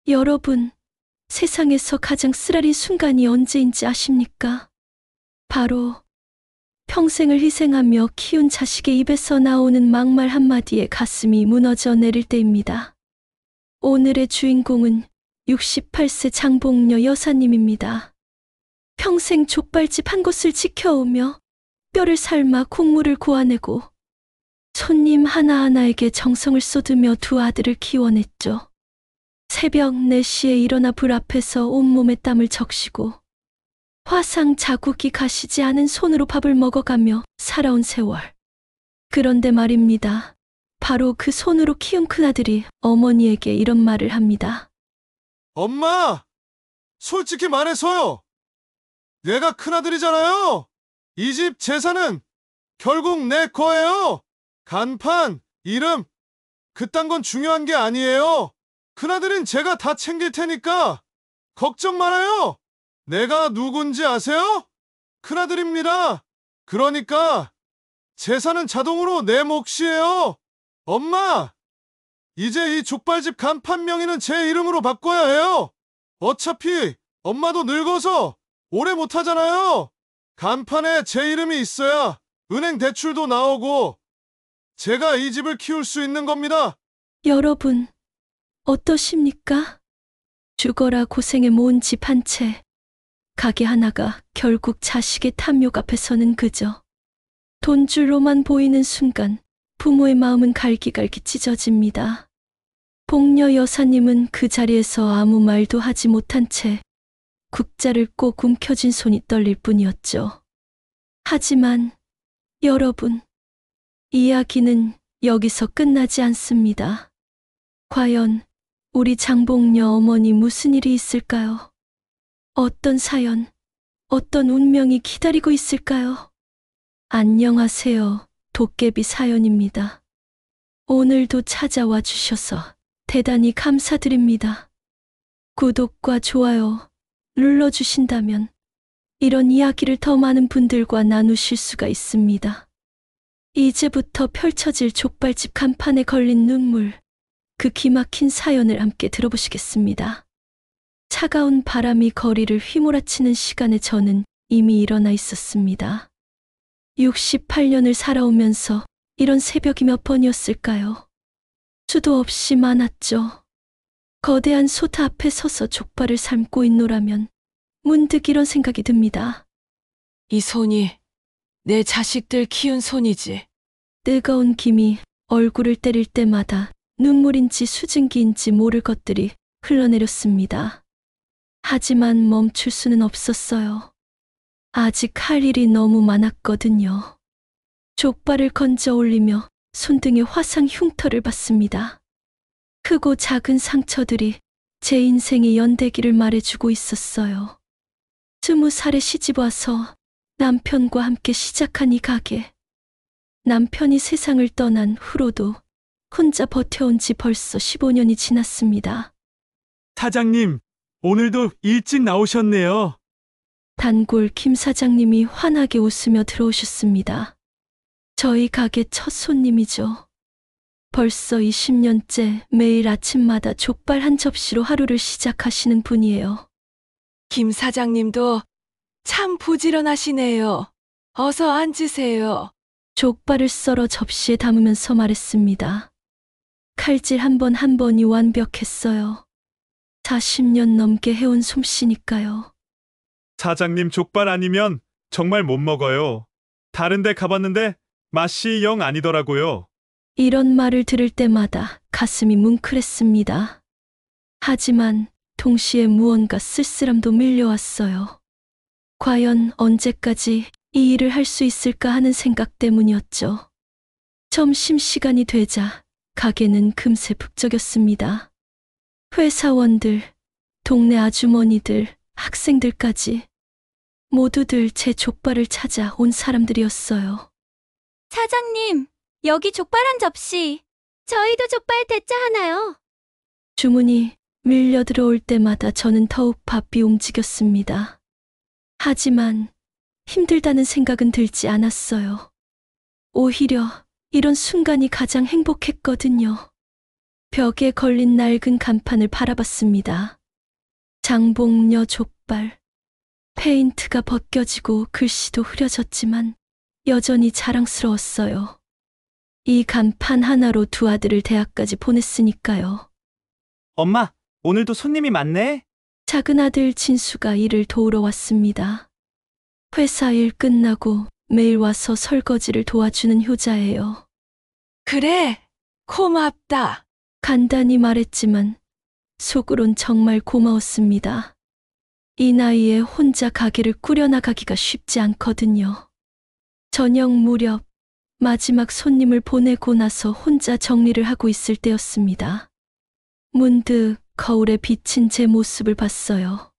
여러분, 세상에서 가장 쓰라린 순간이 언제인지 아십니까? 바로 평생을 희생하며 키운 자식의 입에서 나오는 막말 한마디에 가슴이 무너져 내릴 때입니다. 오늘의 주인공은 68세 장봉녀 여사님입니다. 평생 족발집 한 곳을 지켜오며 뼈를 삶아 국물을 고아내고 손님 하나하나에게 정성을 쏟으며 두 아들을 키워냈죠. 새벽 4시에 일어나 불 앞에서 온몸에 땀을 적시고 화상 자국이 가시지 않은 손으로 밥을 먹어가며 살아온 세월. 그런데 말입니다. 바로 그 손으로 키운 큰아들이 어머니에게 이런 말을 합니다. 엄마! 솔직히 말해서요. 내가 큰아들이잖아요. 이 집 재산은 결국 내 거예요. 간판, 이름, 그딴 건 중요한 게 아니에요. 큰아들인 제가 다 챙길 테니까 걱정 말아요. 내가 누군지 아세요? 큰아들입니다. 그러니까 재산은 자동으로 내 몫이에요. 엄마! 이제 이 족발집 간판 명의는 제 이름으로 바꿔야 해요. 어차피 엄마도 늙어서 오래 못하잖아요. 간판에 제 이름이 있어야 은행 대출도 나오고 제가 이 집을 키울 수 있는 겁니다. 여러분, 어떠십니까? 죽어라 고생에 모은 집 한 채, 가게 하나가 결국 자식의 탐욕 앞에서는 그저 돈줄로만 보이는 순간 부모의 마음은 갈기갈기 찢어집니다. 복녀 여사님은 그 자리에서 아무 말도 하지 못한 채 국자를 꼭 움켜쥔 손이 떨릴 뿐이었죠. 하지만 여러분, 이야기는 여기서 끝나지 않습니다. 과연 우리 장봉녀 어머니 무슨 일이 있을까요? 어떤 사연, 어떤 운명이 기다리고 있을까요? 안녕하세요. 도깨비 사연입니다. 오늘도 찾아와 주셔서 대단히 감사드립니다. 구독과 좋아요 눌러주신다면 이런 이야기를 더 많은 분들과 나누실 수가 있습니다. 이제부터 펼쳐질 족발집 간판에 걸린 눈물, 그 기막힌 사연을 함께 들어보시겠습니다. 차가운 바람이 거리를 휘몰아치는 시간에 저는 이미 일어나 있었습니다. 68년을 살아오면서 이런 새벽이 몇 번이었을까요? 수도 없이 많았죠. 거대한 소타 앞에 서서 족발을 삶고 있노라면 문득 이런 생각이 듭니다. 이 손이 내 자식들 키운 손이지. 뜨거운 김이 얼굴을 때릴 때마다 눈물인지 수증기인지 모를 것들이 흘러내렸습니다. 하지만 멈출 수는 없었어요. 아직 할 일이 너무 많았거든요. 족발을 건져 올리며 손등에 화상 흉터를 봤습니다. 크고 작은 상처들이 제 인생의 연대기를 말해주고 있었어요. 20살에 시집와서 남편과 함께 시작한 이 가게. 남편이 세상을 떠난 후로도 혼자 버텨온 지 벌써 15년이 지났습니다. 사장님, 오늘도 일찍 나오셨네요. 단골 김 사장님이 환하게 웃으며 들어오셨습니다. 저희 가게 첫 손님이죠. 벌써 20년째 매일 아침마다 족발 한 접시로 하루를 시작하시는 분이에요. 김 사장님도 참 부지런하시네요. 어서 앉으세요. 족발을 썰어 접시에 담으면서 말했습니다. 칼질 한 번 한 번이 완벽했어요. 40년 넘게 해온 솜씨니까요. 사장님 족발 아니면 정말 못 먹어요. 다른 데 가봤는데 맛이 영 아니더라고요. 이런 말을 들을 때마다 가슴이 뭉클했습니다. 하지만 동시에 무언가 쓸쓸함도 밀려왔어요. 과연 언제까지 이 일을 할 수 있을까 하는 생각 때문이었죠. 점심시간이 되자 가게는 금세 북적였습니다. 회사원들, 동네 아주머니들, 학생들까지 모두들 제 족발을 찾아 온 사람들이었어요. 사장님, 여기 족발 한 접시. 저희도 족발 대짜 하나요? 주문이 밀려 들어올 때마다 저는 더욱 바삐 움직였습니다. 하지만 힘들다는 생각은 들지 않았어요. 오히려 이런 순간이 가장 행복했거든요. 벽에 걸린 낡은 간판을 바라봤습니다. 장봉녀 족발. 페인트가 벗겨지고 글씨도 흐려졌지만 여전히 자랑스러웠어요. 이 간판 하나로 두 아들을 대학까지 보냈으니까요. 엄마, 오늘도 손님이 많네? 작은 아들 진수가 일을 도우러 왔습니다. 회사 일 끝나고 매일 와서 설거지를 도와주는 효자예요. 그래, 고맙다. 간단히 말했지만 속으론 정말 고마웠습니다. 이 나이에 혼자 가게를 꾸려나가기가 쉽지 않거든요. 저녁 무렵 마지막 손님을 보내고 나서 혼자 정리를 하고 있을 때였습니다. 문득 거울에 비친 제 모습을 봤어요.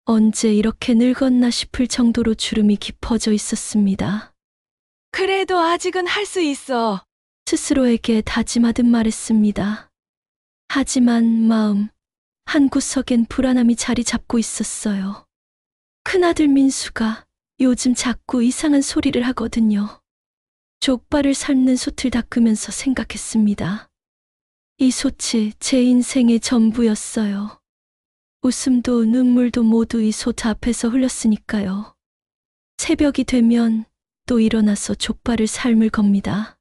언제 이렇게 늙었나 싶을 정도로 주름이 깊어져 있었습니다. 그래도 아직은 할 수 있어. 스스로에게 다짐하듯 말했습니다. 하지만 마음 한구석엔 불안함이 자리 잡고 있었어요. 큰아들 민수가 요즘 자꾸 이상한 소리를 하거든요. 족발을 삶는 솥을 닦으면서 생각했습니다. 이 솥이 제 인생의 전부였어요. 웃음도 눈물도 모두 이 솥 앞에서 흘렸으니까요. 새벽이 되면 또 일어나서 족발을 삶을 겁니다.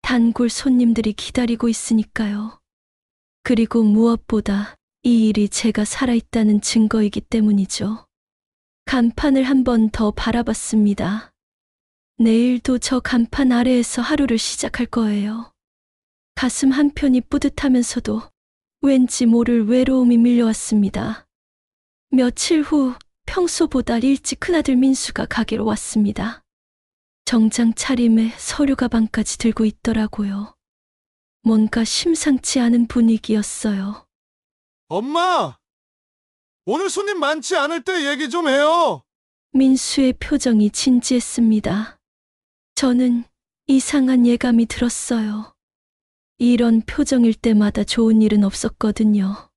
단골 손님들이 기다리고 있으니까요. 그리고 무엇보다 이 일이 제가 살아있다는 증거이기 때문이죠. 간판을 한 번 더 바라봤습니다. 내일도 저 간판 아래에서 하루를 시작할 거예요. 가슴 한편이 뿌듯하면서도 왠지 모를 외로움이 밀려왔습니다. 며칠 후 평소보다 일찍 큰아들 민수가 가게로 왔습니다. 정장 차림에 서류 가방까지 들고 있더라고요. 뭔가 심상치 않은 분위기였어요. 엄마! 오늘 손님 많지 않을 때 얘기 좀 해요. 민수의 표정이 진지했습니다. 저는 이상한 예감이 들었어요. 이런 표정일 때마다 좋은 일은 없었거든요.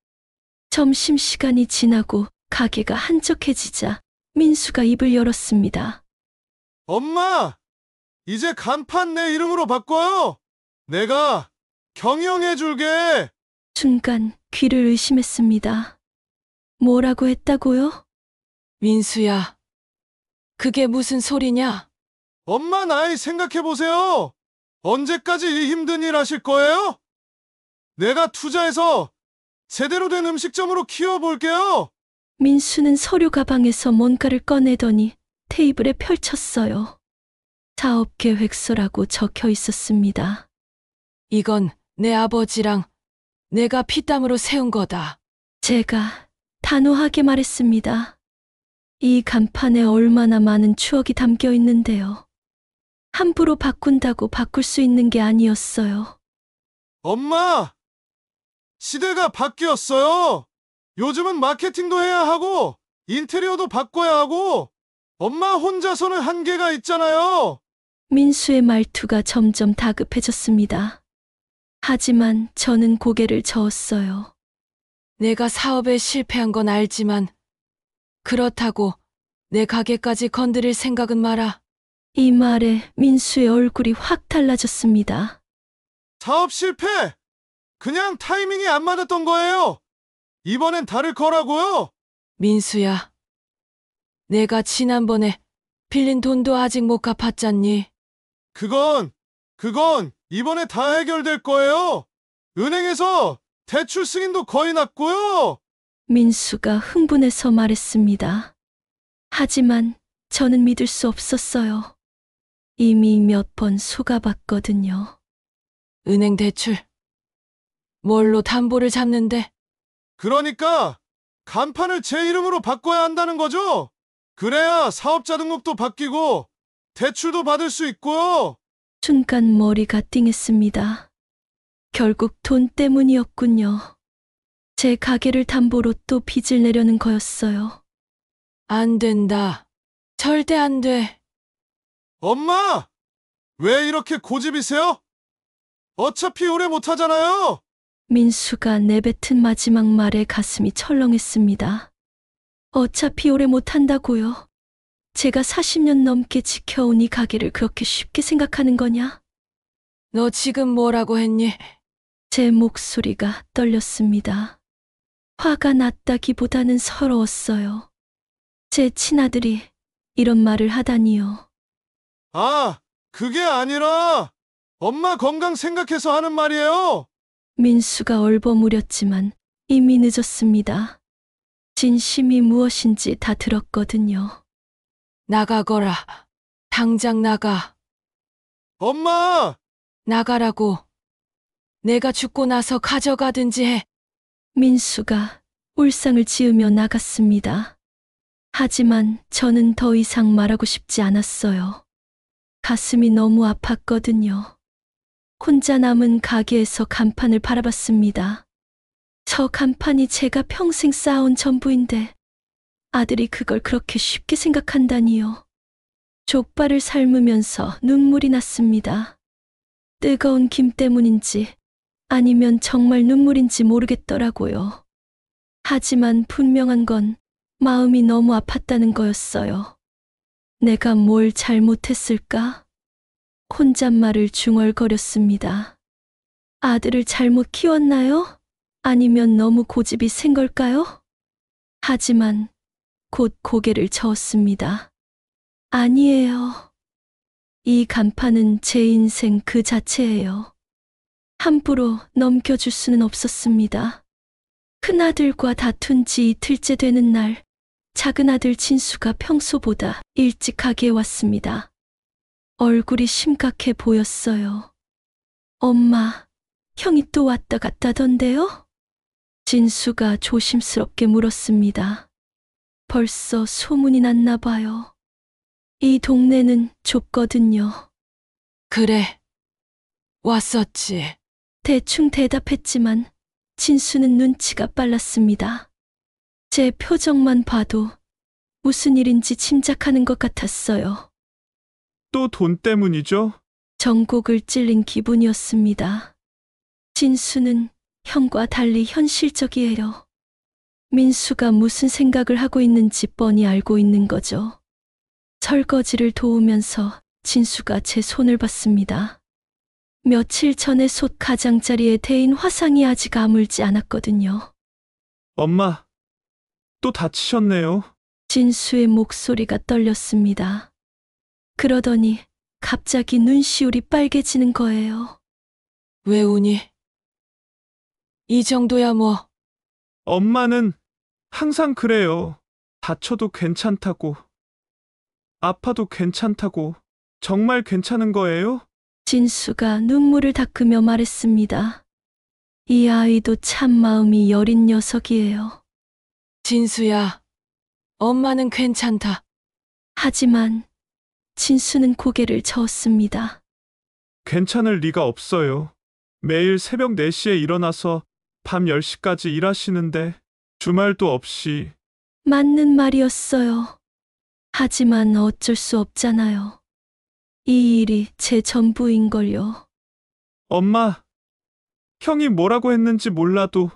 점심시간이 지나고 가게가 한적해지자 민수가 입을 열었습니다. 엄마! 이제 간판 내 이름으로 바꿔요. 내가 경영해 줄게. 순간 귀를 의심했습니다. 뭐라고 했다고요? 민수야, 그게 무슨 소리냐? 엄마 나이 생각해 보세요. 언제까지 이 힘든 일 하실 거예요? 내가 투자해서 제대로 된 음식점으로 키워볼게요. 민수는 서류 가방에서 뭔가를 꺼내더니 테이블에 펼쳤어요. 사업 계획서라고 적혀 있었습니다. 이건 내 아버지랑 내가 피땀으로 세운 거다. 제가 단호하게 말했습니다. 이 간판에 얼마나 많은 추억이 담겨 있는데요. 함부로 바꾼다고 바꿀 수 있는 게 아니었어요. 엄마! 시대가 바뀌었어요. 요즘은 마케팅도 해야 하고 인테리어도 바꿔야 하고 엄마 혼자서는 한계가 있잖아요. 민수의 말투가 점점 다급해졌습니다. 하지만 저는 고개를 저었어요. 내가 사업에 실패한 건 알지만 그렇다고 내 가게까지 건드릴 생각은 마라. 이 말에 민수의 얼굴이 확 달라졌습니다. 사업 실패! 그냥 타이밍이 안 맞았던 거예요. 이번엔 다를 거라고요. 민수야, 내가 지난번에 빌린 돈도 아직 못 갚았잖니. 그건 이번에 다 해결될 거예요. 은행에서 대출 승인도 거의 났고요. 민수가 흥분해서 말했습니다. 하지만 저는 믿을 수 없었어요. 이미 몇 번 속아봤거든요. 은행 대출. 뭘로 담보를 잡는데? 그러니까 간판을 제 이름으로 바꿔야 한다는 거죠? 그래야 사업자 등록도 바뀌고 대출도 받을 수 있고요. 순간 머리가 띵했습니다. 결국 돈 때문이었군요. 제 가게를 담보로 또 빚을 내려는 거였어요. 안 된다. 절대 안 돼. 엄마! 왜 이렇게 고집이세요? 어차피 오래 못하잖아요. 민수가 내뱉은 마지막 말에 가슴이 철렁했습니다. 어차피 오래 못한다고요? 제가 40년 넘게 지켜온 이 가게를 그렇게 쉽게 생각하는 거냐? 너 지금 뭐라고 했니? 제 목소리가 떨렸습니다. 화가 났다기보다는 서러웠어요. 제 친아들이 이런 말을 하다니요. 아, 그게 아니라 엄마 건강 생각해서 하는 말이에요. 민수가 얼버무렸지만 이미 늦었습니다. 진심이 무엇인지 다 들었거든요. 나가거라. 당장 나가. 엄마! 나가라고. 내가 죽고 나서 가져가든지 해. 민수가 울상을 지으며 나갔습니다. 하지만 저는 더 이상 말하고 싶지 않았어요. 가슴이 너무 아팠거든요. 혼자 남은 가게에서 간판을 바라봤습니다. 저 간판이 제가 평생 쌓아온 전부인데 아들이 그걸 그렇게 쉽게 생각한다니요. 족발을 삶으면서 눈물이 났습니다. 뜨거운 김 때문인지 아니면 정말 눈물인지 모르겠더라고요. 하지만 분명한 건 마음이 너무 아팠다는 거였어요. 내가 뭘 잘못했을까? 혼잣말을 중얼거렸습니다. 아들을 잘못 키웠나요? 아니면 너무 고집이 센 걸까요? 하지만 곧 고개를 저었습니다. 아니에요. 이 간판은 제 인생 그 자체예요. 함부로 넘겨줄 수는 없었습니다. 큰아들과 다툰 지 이틀째 되는 날, 작은아들 진수가 평소보다 일찍 가게에 왔습니다. 얼굴이 심각해 보였어요. 엄마, 형이 또 왔다 갔다던데요? 진수가 조심스럽게 물었습니다. 벌써 소문이 났나 봐요. 이 동네는 좁거든요. 그래. 왔었지. 대충 대답했지만 진수는 눈치가 빨랐습니다. 제 표정만 봐도 무슨 일인지 짐작하는 것 같았어요. 또 돈 때문이죠? 전곡을 찔린 기분이었습니다. 진수는 형과 달리 현실적이에요. 민수가 무슨 생각을 하고 있는지 뻔히 알고 있는 거죠. 설거지를 도우면서 진수가 제 손을 봤습니다. 며칠 전에 솥 가장자리에 대인 화상이 아직 아물지 않았거든요. 엄마, 또 다치셨네요. 진수의 목소리가 떨렸습니다. 그러더니 갑자기 눈시울이 빨개지는 거예요. 왜 우니? 이 정도야 뭐. 엄마는 항상 그래요. 다쳐도 괜찮다고. 아파도 괜찮다고. 정말 괜찮은 거예요? 진수가 눈물을 닦으며 말했습니다. 이 아이도 참 마음이 여린 녀석이에요. 진수야, 엄마는 괜찮다. 하지만 진수는 고개를 저었습니다. 괜찮을 리가 없어요. 매일 새벽 4시에 일어나서 밤 10시까지 일하시는데 주말도 없이. 맞는 말이었어요. 하지만 어쩔 수 없잖아요. 이 일이 제 전부인걸요. 엄마, 형이 뭐라고 했는지 몰라도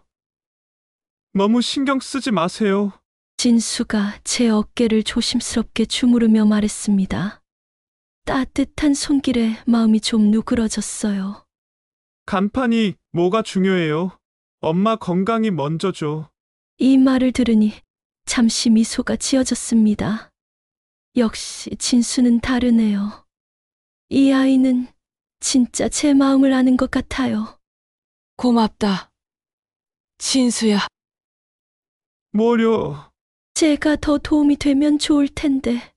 너무 신경 쓰지 마세요. 진수가 제 어깨를 조심스럽게 주무르며 말했습니다. 따뜻한 손길에 마음이 좀 누그러졌어요. 간판이 뭐가 중요해요? 엄마 건강이 먼저죠. 이 말을 들으니 잠시 미소가 지어졌습니다. 역시 진수는 다르네요. 이 아이는 진짜 제 마음을 아는 것 같아요. 고맙다. 진수야. 뭐려. 제가 더 도움이 되면 좋을 텐데.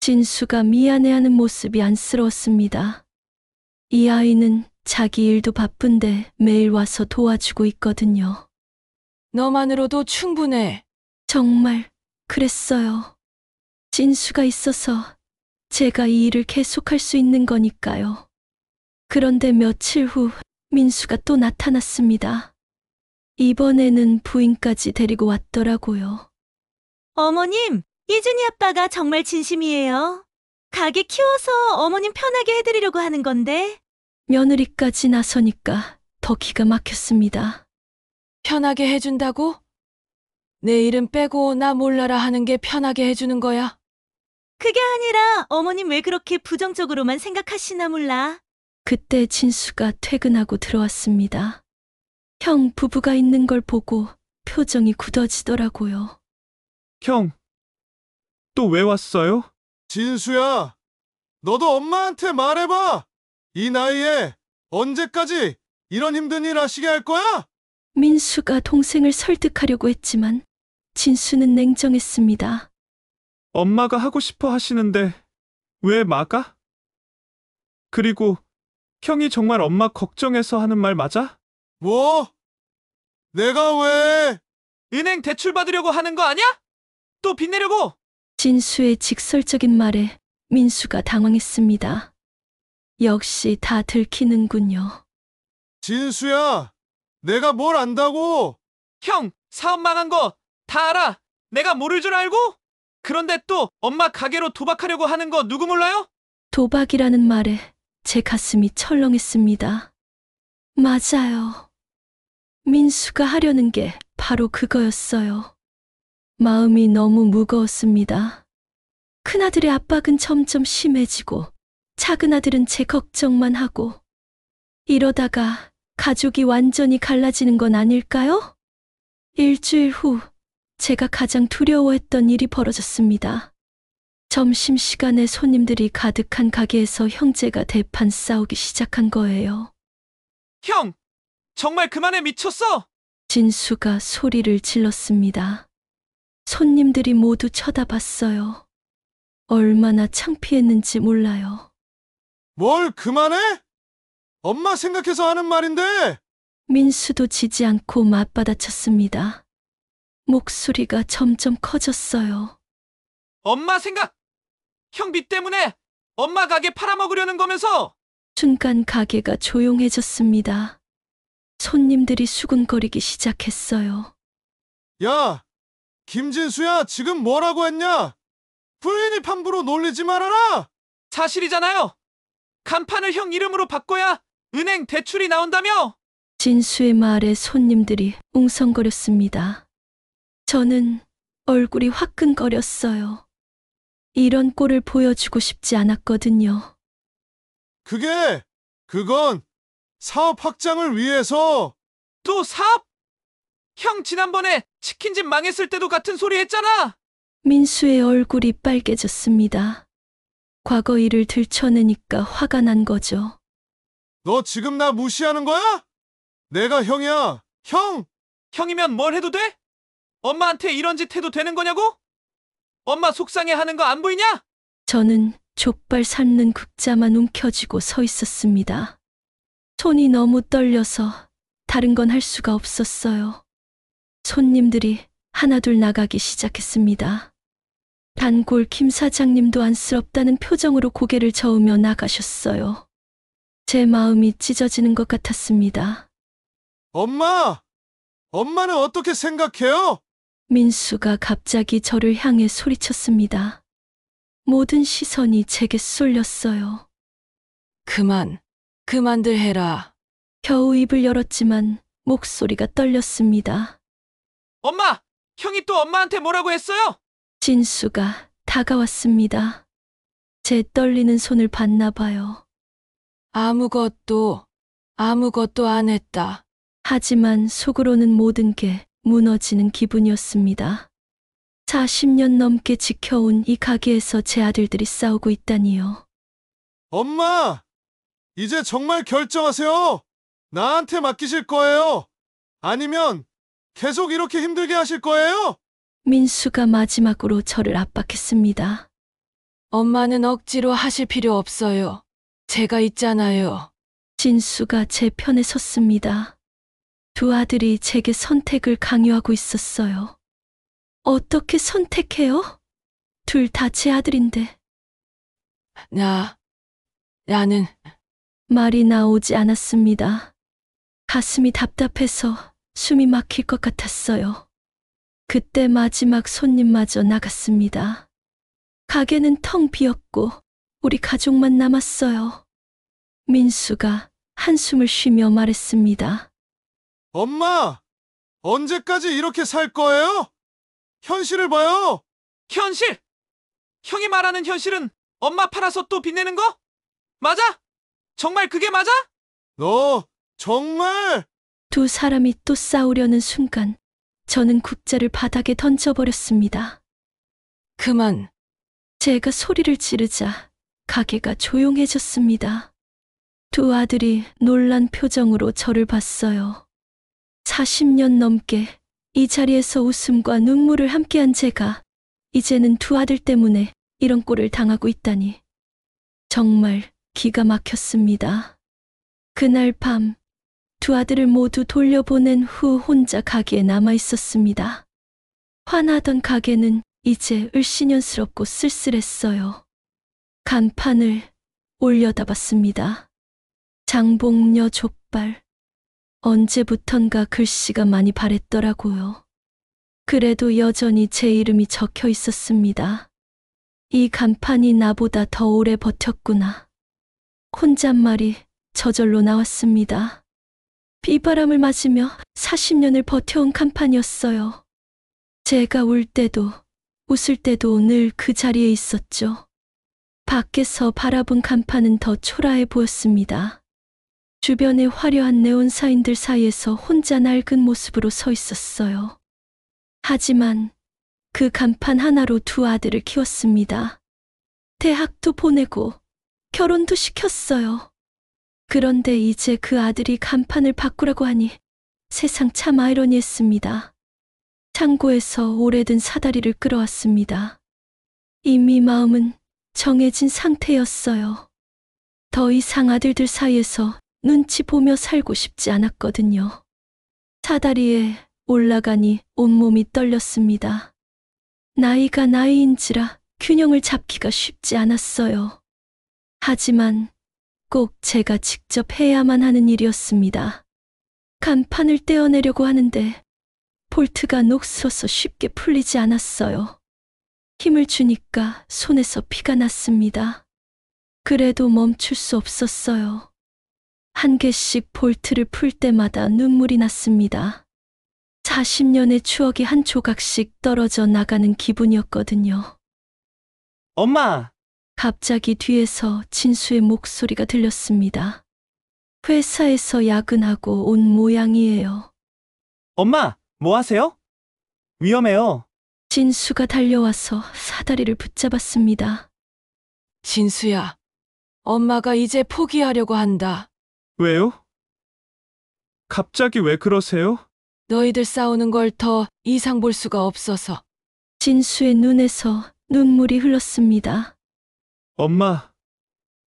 진수가 미안해하는 모습이 안쓰러웠습니다. 이 아이는 자기 일도 바쁜데 매일 와서 도와주고 있거든요. 너만으로도 충분해. 정말 그랬어요. 진수가 있어서 제가 이 일을 계속할 수 있는 거니까요. 그런데 며칠 후 민수가 또 나타났습니다. 이번에는 부인까지 데리고 왔더라고요. 어머님, 이준이 아빠가 정말 진심이에요. 가게 키워서 어머님 편하게 해드리려고 하는 건데. 며느리까지 나서니까 더 기가 막혔습니다. 편하게 해준다고? 내 이름 빼고 나 몰라라 하는 게 편하게 해주는 거야? 그게 아니라 어머님 왜 그렇게 부정적으로만 생각하시나 몰라. 그때 진수가 퇴근하고 들어왔습니다. 형 부부가 있는 걸 보고 표정이 굳어지더라고요. 형, 또 왜 왔어요? 진수야, 너도 엄마한테 말해봐. 이 나이에 언제까지 이런 힘든 일 하시게 할 거야? 민수가 동생을 설득하려고 했지만 진수는 냉정했습니다. 엄마가 하고 싶어 하시는데 왜 막아? 그리고 형이 정말 엄마 걱정해서 하는 말 맞아? 뭐? 내가 왜? 은행 대출 받으려고 하는 거 아니야? 또 빚내려고? 진수의 직설적인 말에 민수가 당황했습니다. 역시 다 들키는군요. 진수야, 내가 뭘 안다고? 형, 사업 망한 거 다 알아. 내가 모를 줄 알고? 그런데 또 엄마 가게로 도박하려고 하는 거 누구 몰라요? 도박이라는 말에 제 가슴이 철렁했습니다. 맞아요. 민수가 하려는 게 바로 그거였어요. 마음이 너무 무거웠습니다. 큰아들의 압박은 점점 심해지고 작은아들은 제 걱정만 하고 이러다가 가족이 완전히 갈라지는 건 아닐까요? 일주일 후 제가 가장 두려워했던 일이 벌어졌습니다. 점심시간에 손님들이 가득한 가게에서 형제가 대판 싸우기 시작한 거예요. 형, 정말 그만해 미쳤어. 진수가 소리를 질렀습니다. 손님들이 모두 쳐다봤어요. 얼마나 창피했는지 몰라요. 뭘 그만해? 엄마 생각해서 하는 말인데. 민수도 지지 않고 맞받아쳤습니다. 목소리가 점점 커졌어요. 엄마 생각. 형 빚 때문에 엄마 가게 팔아먹으려는 거면서. 순간 가게가 조용해졌습니다. 손님들이 수군거리기 시작했어요. 야, 김진수야, 지금 뭐라고 했냐? 부인이 함부로 놀리지 말아라. 사실이잖아요. 간판을 형 이름으로 바꿔야 은행 대출이 나온다며. 진수의 말에 손님들이 웅성거렸습니다. 저는 얼굴이 화끈거렸어요. 이런 꼴을 보여주고 싶지 않았거든요. 그건 사업 확장을 위해서. 또 사업? 형 지난번에 치킨집 망했을 때도 같은 소리 했잖아. 민수의 얼굴이 빨개졌습니다. 과거 일을 들춰내니까 화가 난 거죠. 너 지금 나 무시하는 거야? 내가 형이야, 형! 형이면 뭘 해도 돼? 엄마한테 이런 짓 해도 되는 거냐고? 엄마 속상해하는 거 안 보이냐? 저는 족발 삶는 국자만 움켜쥐고 서 있었습니다. 손이 너무 떨려서 다른 건 할 수가 없었어요. 손님들이 하나둘 나가기 시작했습니다. 단골 김 사장님도 안쓰럽다는 표정으로 고개를 저으며 나가셨어요. 제 마음이 찢어지는 것 같았습니다. 엄마는 어떻게 생각해요? 민수가 갑자기 저를 향해 소리쳤습니다. 모든 시선이 제게 쏠렸어요. 그만들 해라. 겨우 입을 열었지만 목소리가 떨렸습니다. 엄마! 형이 또 엄마한테 뭐라고 했어요? 진수가 다가왔습니다. 제 떨리는 손을 봤나 봐요. 아무것도 안 했다. 하지만 속으로는 모든 게 무너지는 기분이었습니다. 40년 넘게 지켜온 이 가게에서 제 아들들이 싸우고 있다니요. 엄마! 이제 정말 결정하세요. 나한테 맡기실 거예요? 아니면 계속 이렇게 힘들게 하실 거예요? 민수가 마지막으로 저를 압박했습니다. 엄마는 억지로 하실 필요 없어요. 제가 있잖아요. 진수가 제 편에 섰습니다. 두 아들이 제게 선택을 강요하고 있었어요. 어떻게 선택해요? 둘 다 제 아들인데. 나는 말이 나오지 않았습니다. 가슴이 답답해서 숨이 막힐 것 같았어요. 그때 마지막 손님마저 나갔습니다. 가게는 텅 비었고 우리 가족만 남았어요. 민수가 한숨을 쉬며 말했습니다. 엄마! 언제까지 이렇게 살 거예요? 현실을 봐요! 현실! 형이 말하는 현실은 엄마 팔아서 또 빚내는 거? 맞아? 정말 그게 맞아? 너 정말 두 사람이 또 싸우려는 순간 저는 국자를 바닥에 던져버렸습니다. 그만. 제가 소리를 지르자 가게가 조용해졌습니다. 두 아들이 놀란 표정으로 저를 봤어요. 40년 넘게 이 자리에서 웃음과 눈물을 함께한 제가 이제는 두 아들 때문에 이런 꼴을 당하고 있다니 정말 기가 막혔습니다. 그날 밤 두 아들을 모두 돌려보낸 후 혼자 가게에 남아 있었습니다. 화나던 가게는 이제 을씨년스럽고 쓸쓸했어요. 간판을 올려다 봤습니다. 장봉녀 족발. 언제부턴가 글씨가 많이 바랬더라고요. 그래도 여전히 제 이름이 적혀 있었습니다. 이 간판이 나보다 더 오래 버텼구나. 혼잣말이 저절로 나왔습니다. 비바람을 맞으며 40년을 버텨온 간판이었어요. 제가 울 때도 웃을 때도 늘 그 자리에 있었죠. 밖에서 바라본 간판은 더 초라해 보였습니다. 주변의 화려한 네온사인들 사이에서 혼자 낡은 모습으로 서 있었어요. 하지만 그 간판 하나로 두 아들을 키웠습니다. 대학도 보내고 결혼도 시켰어요. 그런데 이제 그 아들이 간판을 바꾸라고 하니 세상 참 아이러니했습니다. 창고에서 오래된 사다리를 끌어왔습니다. 이미 마음은 정해진 상태였어요. 더 이상 아들들 사이에서 눈치 보며 살고 싶지 않았거든요. 사다리에 올라가니 온몸이 떨렸습니다. 나이가 나이인지라 균형을 잡기가 쉽지 않았어요. 하지만 꼭 제가 직접 해야만 하는 일이었습니다. 간판을 떼어내려고 하는데 볼트가 녹슬어서 쉽게 풀리지 않았어요. 힘을 주니까 손에서 피가 났습니다. 그래도 멈출 수 없었어요. 한 개씩 볼트를 풀 때마다 눈물이 났습니다. 40년의 추억이 한 조각씩 떨어져 나가는 기분이었거든요. 엄마! 갑자기 뒤에서 진수의 목소리가 들렸습니다. 회사에서 야근하고 온 모양이에요. 엄마! 뭐 하세요? 위험해요. 진수가 달려와서 사다리를 붙잡았습니다. 진수야, 엄마가 이제 포기하려고 한다. 왜요? 갑자기 왜 그러세요? 너희들 싸우는 걸 더 이상 볼 수가 없어서. 진수의 눈에서 눈물이 흘렀습니다. 엄마,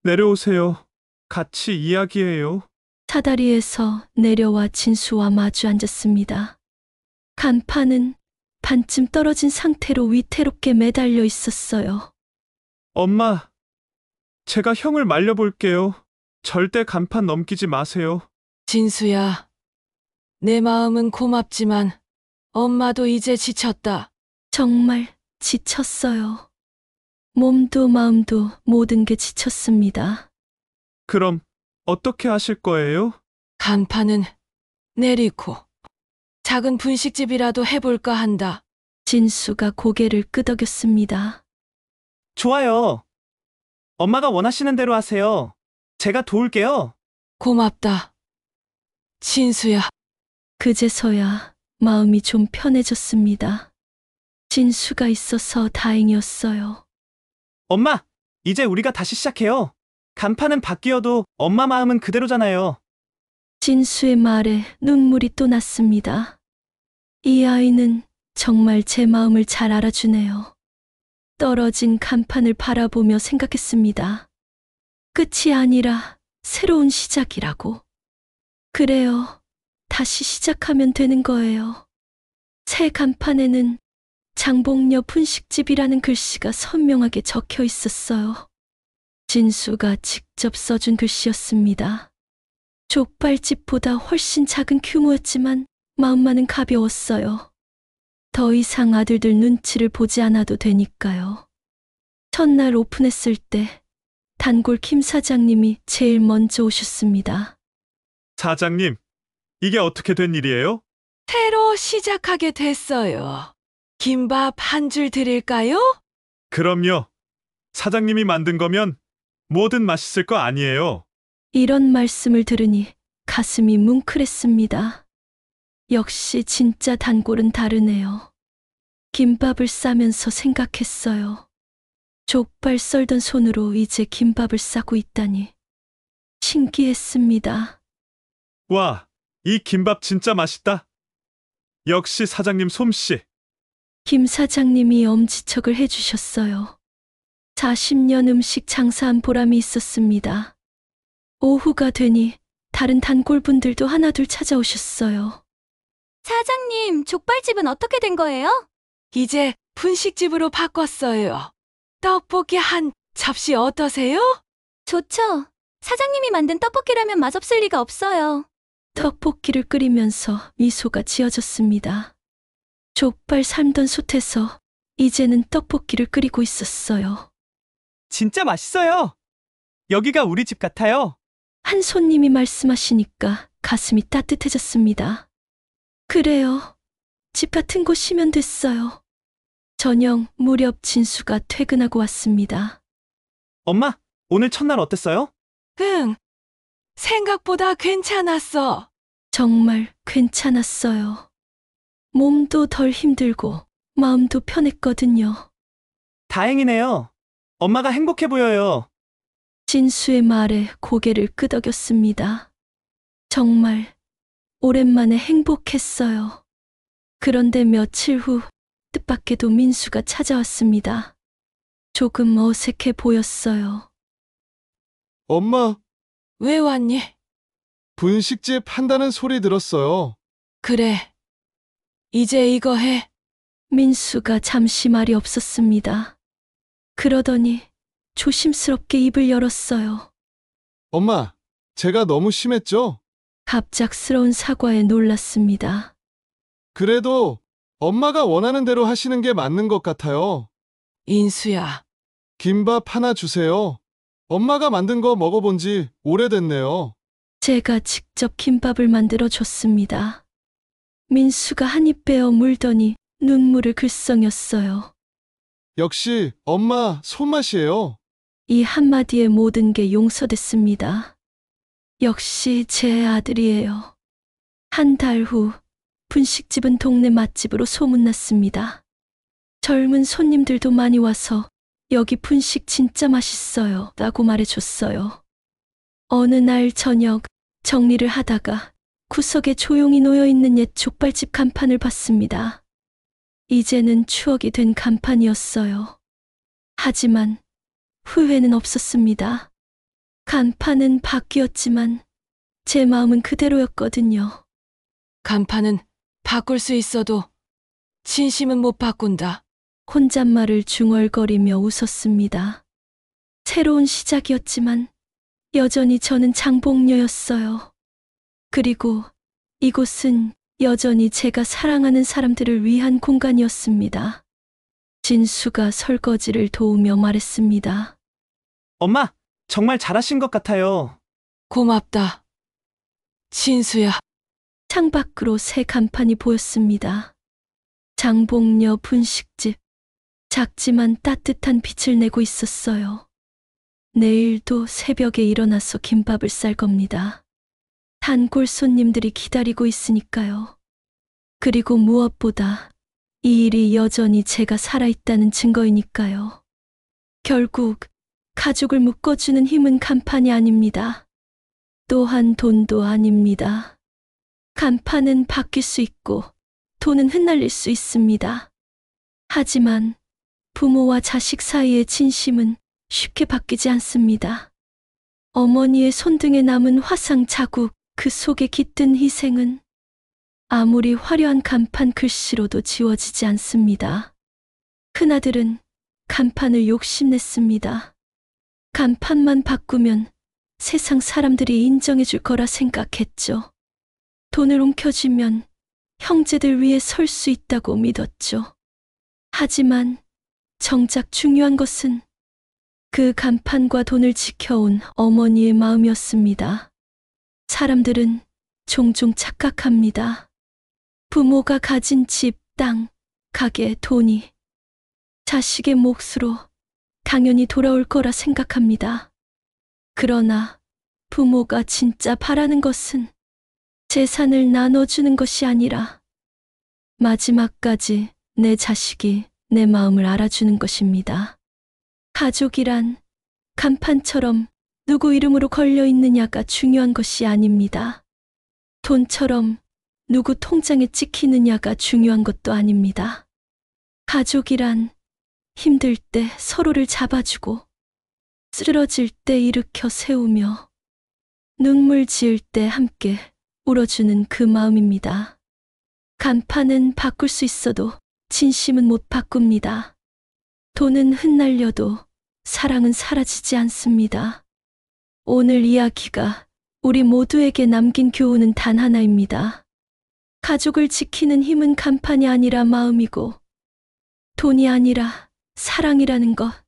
내려오세요. 같이 이야기해요. 사다리에서 내려와 진수와 마주 앉았습니다. 간판은 반쯤 떨어진 상태로 위태롭게 매달려 있었어요. 엄마, 제가 형을 말려볼게요. 절대 간판 넘기지 마세요. 진수야, 내 마음은 고맙지만 엄마도 이제 지쳤다. 정말 지쳤어요. 몸도 마음도 모든 게 지쳤습니다. 그럼 어떻게 하실 거예요? 간판은 내리고 작은 분식집이라도 해볼까 한다. 진수가 고개를 끄덕였습니다. 좋아요. 엄마가 원하시는 대로 하세요. 제가 도울게요. 고맙다. 진수야, 그제서야 마음이 좀 편해졌습니다. 진수가 있어서 다행이었어요. 엄마! 이제 우리가 다시 시작해요. 간판은 바뀌어도 엄마 마음은 그대로잖아요. 진수의 말에 눈물이 또 났습니다. 이 아이는 정말 제 마음을 잘 알아주네요. 떨어진 간판을 바라보며 생각했습니다. 끝이 아니라 새로운 시작이라고. 그래요. 다시 시작하면 되는 거예요. 새 간판에는 장봉녀 분식집이라는 글씨가 선명하게 적혀 있었어요. 진수가 직접 써준 글씨였습니다. 족발집보다 훨씬 작은 규모였지만 마음만은 가벼웠어요. 더 이상 아들들 눈치를 보지 않아도 되니까요. 첫날 오픈했을 때 단골 김 사장님이 제일 먼저 오셨습니다. 사장님, 이게 어떻게 된 일이에요? 새로 시작하게 됐어요. 김밥 한 줄 드릴까요? 그럼요. 사장님이 만든 거면 뭐든 맛있을 거 아니에요. 이런 말씀을 들으니 가슴이 뭉클했습니다. 역시 진짜 단골은 다르네요. 김밥을 싸면서 생각했어요. 족발 썰던 손으로 이제 김밥을 싸고 있다니. 신기했습니다. 와, 이 김밥 진짜 맛있다. 역시 사장님 솜씨. 김 사장님이 엄지척을 해주셨어요. 40년 음식 장사한 보람이 있었습니다. 오후가 되니 다른 단골분들도 하나둘 찾아오셨어요. 사장님, 족발집은 어떻게 된 거예요? 이제 분식집으로 바꿨어요. 떡볶이 한 접시 어떠세요? 좋죠. 사장님이 만든 떡볶이라면 맛없을 리가 없어요. 떡볶이를 끓이면서 미소가 지어졌습니다. 족발 삶던 솥에서 이제는 떡볶이를 끓이고 있었어요. 진짜 맛있어요. 여기가 우리 집 같아요. 한 손님이 말씀하시니까 가슴이 따뜻해졌습니다. 그래요. 집 같은 곳이면 됐어요. 저녁 무렵 진수가 퇴근하고 왔습니다. 엄마, 오늘 첫날 어땠어요? 응. 생각보다 괜찮았어. 정말 괜찮았어요. 몸도 덜 힘들고 마음도 편했거든요. 다행이네요. 엄마가 행복해 보여요. 진수의 말에 고개를 끄덕였습니다. 정말 오랜만에 행복했어요. 그런데 며칠 후 뜻밖에도 민수가 찾아왔습니다. 조금 어색해 보였어요. 엄마, 왜 왔니? 분식집 한다는 소리 들었어요. 그래. 이제 이거 해. 민수가 잠시 말이 없었습니다. 그러더니 조심스럽게 입을 열었어요. 엄마, 제가 너무 심했죠? 갑작스러운 사과에 놀랐습니다. 그래도 엄마가 원하는 대로 하시는 게 맞는 것 같아요. 인수야. 김밥 하나 주세요. 엄마가 만든 거 먹어본 지 오래됐네요. 제가 직접 김밥을 만들어 줬습니다. 민수가 한 입 빼어 물더니 눈물을 글썽였어요. 역시 엄마 손맛이에요. 이 한마디에 모든 게 용서됐습니다. 역시 제 아들이에요. 한 달 후 분식집은 동네 맛집으로 소문났습니다. 젊은 손님들도 많이 와서 여기 분식 진짜 맛있어요 라고 말해줬어요. 어느 날 저녁 정리를 하다가 구석에 조용히 놓여있는 옛 족발집 간판을 봤습니다. 이제는 추억이 된 간판이었어요. 하지만 후회는 없었습니다. 간판은 바뀌었지만 제 마음은 그대로였거든요. 간판은 바꿀 수 있어도 진심은 못 바꾼다. 혼잣말을 중얼거리며 웃었습니다. 새로운 시작이었지만 여전히 저는 장복녀였어요. 그리고 이곳은 여전히 제가 사랑하는 사람들을 위한 공간이었습니다. 진수가 설거지를 도우며 말했습니다. 엄마, 정말 잘하신 것 같아요. 고맙다. 진수야. 창밖으로 새 간판이 보였습니다. 장복녀 분식집. 작지만 따뜻한 빛을 내고 있었어요. 내일도 새벽에 일어나서 김밥을 쌀 겁니다. 단골 손님들이 기다리고 있으니까요. 그리고 무엇보다 이 일이 여전히 제가 살아있다는 증거이니까요. 결국 가족을 묶어주는 힘은 간판이 아닙니다. 또한 돈도 아닙니다. 간판은 바뀔 수 있고 돈은 흩날릴 수 있습니다. 하지만 부모와 자식 사이의 진심은 쉽게 바뀌지 않습니다. 어머니의 손등에 남은 화상 자국, 그 속에 깃든 희생은 아무리 화려한 간판 글씨로도 지워지지 않습니다. 큰아들은 간판을 욕심냈습니다. 간판만 바꾸면 세상 사람들이 인정해줄 거라 생각했죠. 돈을 움켜쥐면 형제들 위에 설 수 있다고 믿었죠. 하지만 정작 중요한 것은 그 간판과 돈을 지켜온 어머니의 마음이었습니다. 사람들은 종종 착각합니다. 부모가 가진 집, 땅, 가게, 돈이 자식의 몫으로 당연히 돌아올 거라 생각합니다. 그러나 부모가 진짜 바라는 것은 재산을 나눠주는 것이 아니라 마지막까지 내 자식이 내 마음을 알아주는 것입니다. 가족이란 간판처럼 누구 이름으로 걸려 있느냐가 중요한 것이 아닙니다. 돈처럼 누구 통장에 찍히느냐가 중요한 것도 아닙니다. 가족이란 힘들 때 서로를 잡아주고 쓰러질 때 일으켜 세우며 눈물 지을 때 함께 울어주는 그 마음입니다. 간판은 바꿀 수 있어도 진심은 못 바꿉니다. 돈은 흩날려도 사랑은 사라지지 않습니다. 오늘 이야기가 우리 모두에게 남긴 교훈은 단 하나입니다. 가족을 지키는 힘은 간판이 아니라 마음이고 돈이 아니라 사랑이라는 것.